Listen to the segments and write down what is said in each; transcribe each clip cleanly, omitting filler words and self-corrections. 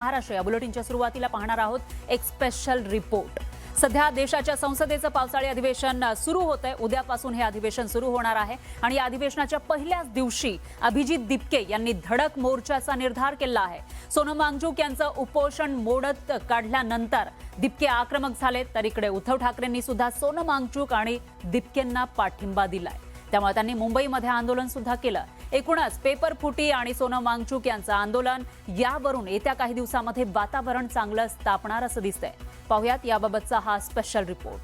महाराष्ट्र या बुलेटिनच्या सुरुवातीला पाहणार आहोत एक स्पेशल रिपोर्ट। सध्या देशाच्या संसदेचं पावसाळी अधिवेशन सुरू होतंय। उद्यापासून हे अधिवेशन सुरू होणार आहे आणि या अधिवेशनाच्या पहिल्याच दिवशी अभिजित दिपके यांनी धडक मोर्चाचा निर्धार केला आहे। सोनम वांगचुक यांचं उपोषण मोडत काढल्यानंतर दिपके आक्रमक झाले, तर इकडे उद्धव ठाकरेंनी सुद्धा सोनम वांगचुक आणि दिपकेंना पाठिंबा दिलाय। त्यामुळे त्यांनी मुंबईमध्ये आंदोलन सुद्धा केलं। एकूणच पेपर फुटी आणि सोनम वांगचुक यांचं आंदोलन यावरून येत्या काही दिवसांमध्ये वातावरण चांगलं तापणार असं दिसतंय। पाहुयात याबाबतचा हा स्पेशल रिपोर्ट।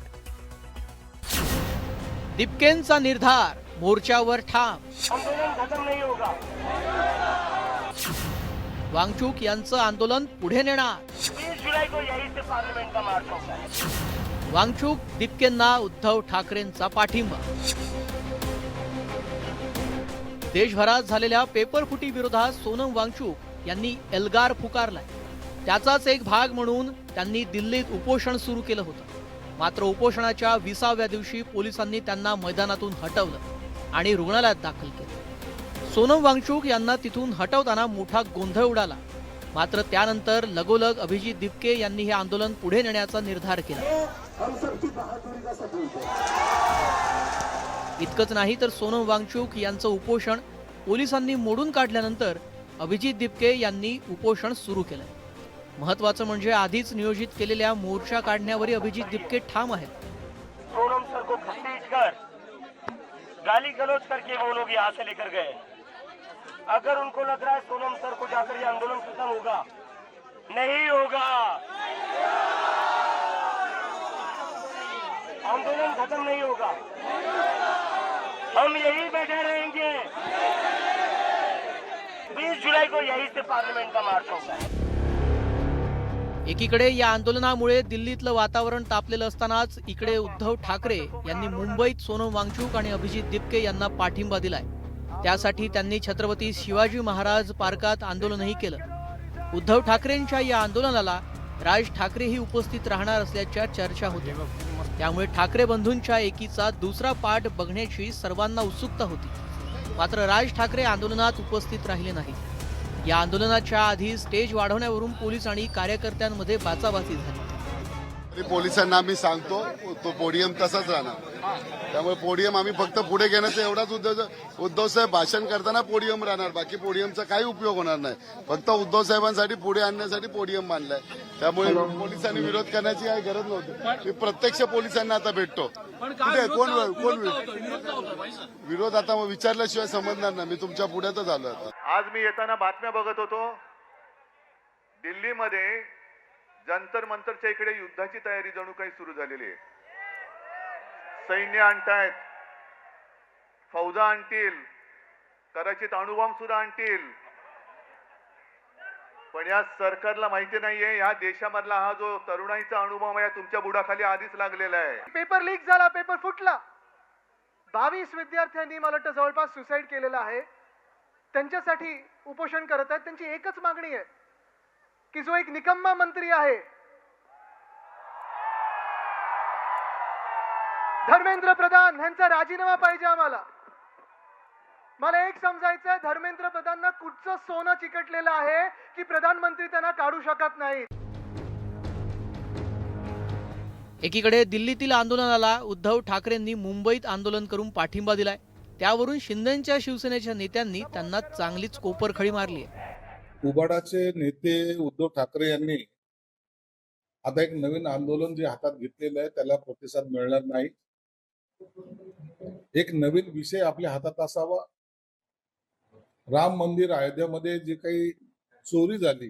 दिपकेंचा निर्धार, मोर्चावर ठाम। आंदोलन खत्म नहीं होगा। वांगचुक यांचं आंदोलन पुढे नेणार। 20 जुलाई को यहीं से पार्लियामेंट का मार्च होगा। वांगचुक दिपकेंना उद्धव ठाकरेंचा पाठिंबा। देशभरात झालेल्या पेपरफुटी विरोधात सोनम वांगचुक यांनी एल्गार पुकारलाय। त्याचाच एक भाग म्हणून त्यांनी दिल्लीत उपोषण सुरू केलं होतं। मात्र उपोषणाच्या 20व्या दिवशी पोलिसांनी त्यांना मैदानातून हटवलं आणि रुग्णालयात दाखल केलं। सोनम वांगचुक यांना तिथून हटवताना मोठा गोंधळ उडाला। मात्र त्यानंतर लगोलग अभिजित दिपके यांनी हे आंदोलन पुढे नेण्याचा निर्धार केला। इतकंच नाही तर सोनम वांगचुक यांचं उपोषण पोलिसांनी मोडून काढल्यानंतर अभिजित दिपके यांनी उपोषण सुरू केलं। महत्त्वाचं म्हणजे आधीच नियोजित केलेल्या मोर्चा काढण्यावर अभिजित दिपके ठाम आहेत। सोनम सर को खतीज कर गाली गलौज करके वो लोग यहाँ से लेकर गए। अगर उनको लग रहा है सोनम सर को जाकर ये आंदोलन खत्म होगा, नहीं होगा। आंदोलन खत्म नहीं होगा। हम यही बैठे रहेंगे। 20 जुलाई को यहीं से पार्लियामेंट का मार्च होगा। एकीकडे या आंदोलनामुळे दिल्लीतलं वातावरण तापलेलं असतानाच इकडे उद्धव ठाकरे यांनी मुंबईत सोनम वांगचुक आणि अभिजित दिपके यांना पाठिंबा दिलाय। त्यासाठी त्यांनी छत्रपती शिवाजी महाराज पार्कात आंदोलनही केलं। उद्धव ठाकरेंच्या या आंदोलनाला राज ठाकरेही उपस्थित राहणार असल्याच्या चर्चा होत्या। त्यामुळे ठाकरे बंधूंच्या एकीचा दुसरा पाठ बघण्याची सर्वांना उत्सुकता होती। मात्र राज ठाकरे आंदोलनात उपस्थित राहिले नाहीत। या आंदोलनाच्या आधी स्टेज वाढवण्यावरून पोलीस आणि कार्यकर्त्यांमध्ये बाचाबाची झाली। पोलिसांना आम्ही सांगतो तो पोडियम तसाच राहणार। त्यामुळे पोडियम आम्ही फक्त पुढे घेण्याचा एवढाच उद्धव साहेब भाषण करताना पोडियम राहणार, बाकी पोडियमचा काही उपयोग होणार नाही। फक्त उद्धव साहेबांसाठी पुढे आणण्यासाठी पोडियम बांधलाय। त्यामुळे पोलिसांनी विरोध करण्याची काही गरज नव्हती। मी प्रत्यक्ष पोलिसांना आता भेटतो। कुठे कोण विरोध आता विचारल्याशिवाय समजणार नाही। मी तुमच्या पुढ्यातच आलो आता। आज मी येताना बातम्या बघत होतो, दिल्लीमध्ये जंतर मंतरच्या इकडे युद्धाची तयारी जणू काही सुरू झालेली आहे। सैन्य आणतायत, फौजा आणतील, कदाचित अणुबॉम्ब सुद्धा आणतील। पण या सरकारला माहिती नाहीये या देशामधला हा जो तरुणाईचा अणुबॉम्ब आहे तुमच्या बुडाखाली आधीच लागलेला आहे। पेपर लीक झाला, पेपर फुटला। 22 विद्यार्थ्यांनी मला वाटतं जवळपास सुसाईड केलेलं आहे। त्यांच्यासाठी उपोषण करत आहेत। त्यांची एकच मागणी आहे की जो एक निकम्मा मंत्री आहे धर्मेंद्र प्रधान यांचा राजीनामा पाहिजे आम्हाला। मला एक समजायचंय, धर्मेंद्र प्रधानना कुठचं सोनं चिकटलेलं आहे की प्रधानमंत्री त्यांना काढू शकत नाहीत। एकीकडे दिल्लीतील आंदोलनाला उद्धव ठाकरेंनी मुंबईत आंदोलन करून पाठिंबा दिलाय। त्यावरून शिंदेच्या शिवसेनेच्या नेत्यांनी त्यांना चांगलीच कोपरखळी मारली आहे। उबाडाचे नेते उद्धव ठाकरे यांनी आता एक नवीन आंदोलन जे हातात घेतलेलं आहे त्याला प्रतिसाद मिळणार नाही। एक नवीन विषय आपल्या हातात असावा। राम मंदिर अयोध्यामध्ये जे काही चोरी झाली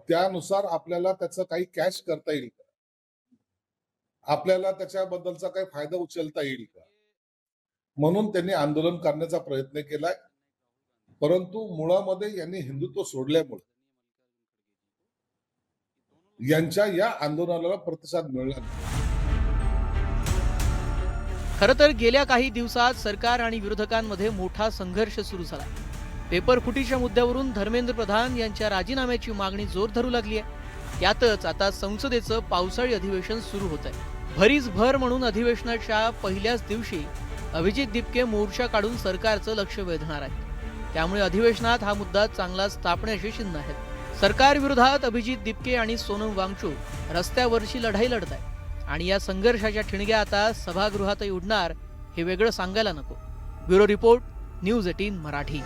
त्यानुसार आपल्याला त्याचं काही कॅश करता येईल का, आपल्याला त्याच्याबद्दलचा काही फायदा उचलता येईल का, म्हणून त्यांनी आंदोलन करण्याचा प्रयत्न केलाय। परंतु मुळामध्ये यांनी हिंदुत्व सोडल्यामुळे यांच्या या आंदोलनाला प्रतिसाद मिळाला नाही। खरं तर गेल्या काही दिवसात सरकार आणि विरोधकांमध्ये मोठा संघर्ष सुरू झाला। पेपरफुटीच्या मुद्द्यावरून धर्मेंद्र प्रधान यांच्या राजीनाम्याची मागणी जोर धरू लागली आहे। त्यातच आता संसदेचं पावसाळी अधिवेशन सुरू होत आहे। भरीसभर म्हणून अधिवेशनाच्या पहिल्याच दिवशी अभिजित दिपके मोर्चा काढून सरकारचं लक्ष वेधणार आहेत। त्यामुळे अधिवेशनात हा मुद्दा चांगलाच तापण्याची चिन्ह आहेत. सरकार विरोधात अभिजित दिपके आणि सोनम वांगचूक रस्त्यावरची लढाई लढत आहे आणि या संघर्षाच्या ठिणग्या आता सभागृहातही उडणार हे वेगळं सांगायला नको. Bureau report, news 18 Marathi.